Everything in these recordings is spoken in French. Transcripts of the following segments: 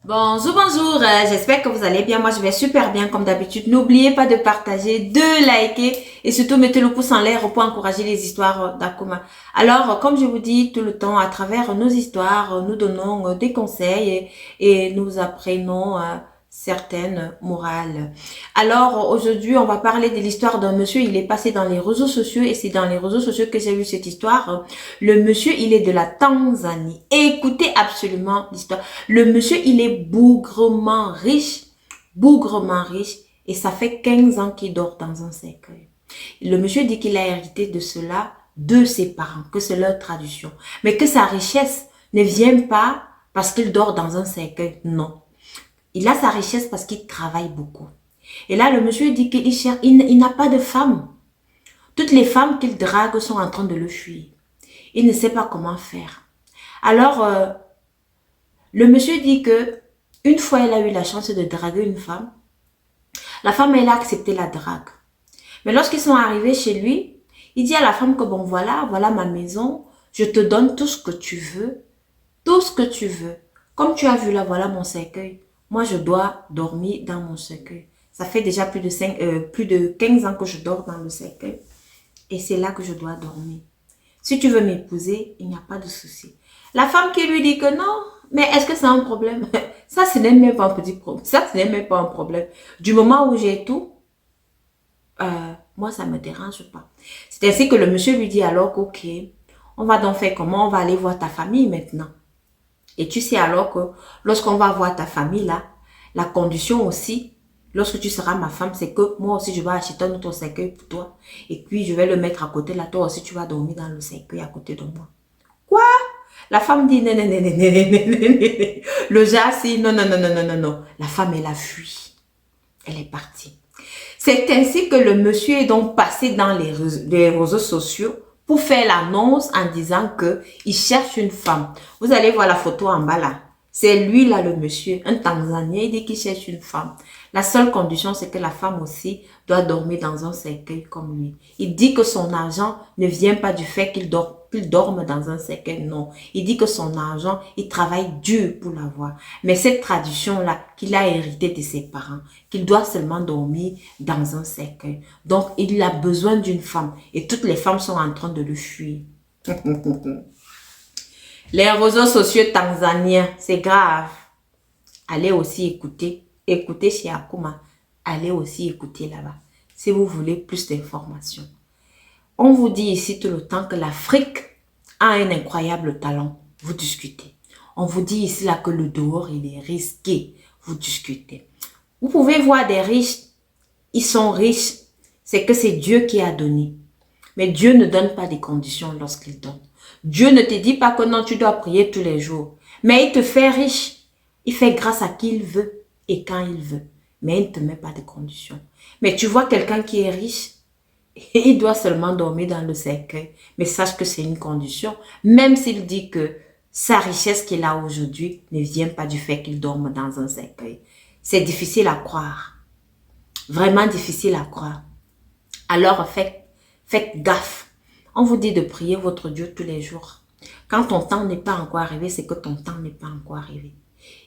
Bonjour, j'espère que vous allez bien. Moi, je vais super bien comme d'habitude. N'oubliez pas de partager, de liker et surtout mettez le pouce en l'air pour encourager les histoires d'Akuma. Alors, comme je vous dis tout le temps, à travers nos histoires, nous donnons des conseils et nous apprenons certaines morales. Alors, aujourd'hui, on va parler de l'histoire d'un monsieur. Il est passé dans les réseaux sociaux et c'est dans les réseaux sociaux que j'ai vu cette histoire. Le monsieur, il est de la Tanzanie. Écoutez absolument l'histoire. Le monsieur, il est bougrement riche, et ça fait 15 ans qu'il dort dans un cercueil. Le monsieur dit qu'il a hérité de cela de ses parents, que c'est leur tradition, mais que sa richesse ne vient pas parce qu'il dort dans un cercueil, non. Il a sa richesse parce qu'il travaille beaucoup. Et là, le monsieur dit qu'il cherche, il n'a pas de femme. Toutes les femmes qu'il drague sont en train de le fuir. Il ne sait pas comment faire. Alors, le monsieur dit que une fois il a eu la chance de draguer une femme, la femme elle a accepté la drague. Mais lorsqu'ils sont arrivés chez lui, il dit à la femme que bon voilà ma maison, je te donne tout ce que tu veux, tout ce que tu veux. Comme tu as vu là, voilà mon cercueil. Moi je dois dormir dans mon cercueil. Ça fait déjà plus de 15 ans que je dors dans le cercueil et c'est là que je dois dormir. Si tu veux m'épouser, il n'y a pas de souci. La femme qui lui dit que non, mais est-ce que c'est un problème? Ça, ce n'est même pas un petit problème. Ça, ce n'est même pas un problème. Du moment où j'ai tout, moi, ça ne me dérange pas. C'est ainsi que le monsieur lui dit alors ok, on va donc faire comment? On va aller voir ta famille maintenant. Et tu sais alors que lorsqu'on va voir ta famille là, la condition aussi, lorsque tu seras ma femme, c'est que moi aussi je vais acheter un autre cercueil pour toi. Et puis je vais le mettre à côté là, toi aussi tu vas dormir dans le cercueil à côté de moi. Quoi? La femme dit non, non, non, non, non, non, non, non, non. Le gars dit non, non, non, non, non, non, non. La femme, elle a fui. Elle est partie. C'est ainsi que le monsieur est donc passé dans les réseaux sociaux pour faire l'annonce en disant que il cherche une femme. Vous allez voir la photo en bas là. C'est lui là le monsieur, un Tanzanien, il dit qu'il cherche une femme. La seule condition, c'est que la femme aussi doit dormir dans un cercueil comme lui. Il dit que son argent ne vient pas du fait qu'il dorme dans un cercueil, non. Il dit que son argent, il travaille dur pour l'avoir. Mais cette tradition-là, qu'il a héritée de ses parents, qu'il doit seulement dormir dans un cercueil. Donc, il a besoin d'une femme. Et toutes les femmes sont en train de le fuir. Les réseaux sociaux tanzaniens, c'est grave. Allez aussi écouter. Écoutez chez Akuma. Allez aussi écouter là-bas. Si vous voulez plus d'informations. On vous dit ici tout le temps que l'Afrique a un incroyable talent. Vous discutez. On vous dit ici là que le dehors, il est risqué. Vous discutez. Vous pouvez voir des riches. Ils sont riches. C'est que c'est Dieu qui a donné. Mais Dieu ne donne pas des conditions lorsqu'il donne. Dieu ne te dit pas que non, tu dois prier tous les jours. Mais il te fait riche. Il fait grâce à qui il veut et quand il veut. Mais il ne te met pas de conditions. Mais tu vois quelqu'un qui est riche, et il doit seulement dormir dans le cercueil. Mais sache que c'est une condition. Même s'il dit que sa richesse qu'il a aujourd'hui ne vient pas du fait qu'il dorme dans un cercueil. C'est difficile à croire. Vraiment difficile à croire. Alors faites gaffe. On vous dit de prier votre Dieu tous les jours. Quand ton temps n'est pas encore arrivé, c'est que ton temps n'est pas encore arrivé.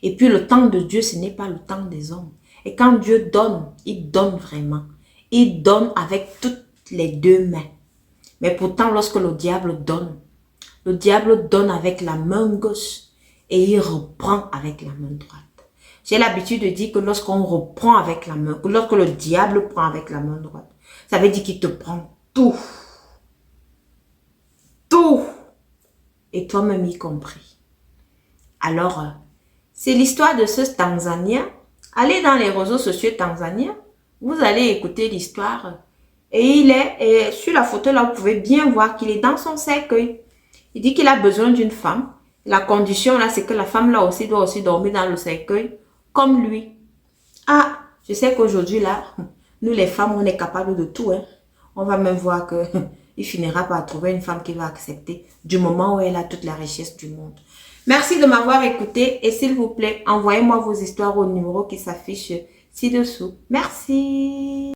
Et puis le temps de Dieu, ce n'est pas le temps des hommes. Et quand Dieu donne, il donne vraiment. Il donne avec toutes les deux mains. Mais pourtant, lorsque le diable donne avec la main gauche et il reprend avec la main droite. J'ai l'habitude de dire que lorsqu'on reprend avec la main, lorsque le diable prend avec la main droite, ça veut dire qu'il te prend tout. Tout. Et toi-même y compris. Alors, c'est l'histoire de ce Tanzanien. Allez dans les réseaux sociaux tanzaniens. Vous allez écouter l'histoire. Et et sur la photo là, vous pouvez bien voir qu'il est dans son cercueil. Il dit qu'il a besoin d'une femme. La condition là, c'est que la femme là aussi doit aussi dormir dans le cercueil comme lui. Ah, je sais qu'aujourd'hui là, nous les femmes, on est capable de tout. Hein. On va même voir que il finira par trouver une femme qui va accepter du moment où elle a toute la richesse du monde. Merci de m'avoir écouté et s'il vous plaît, envoyez-moi vos histoires au numéro qui s'affiche ci-dessous. Merci.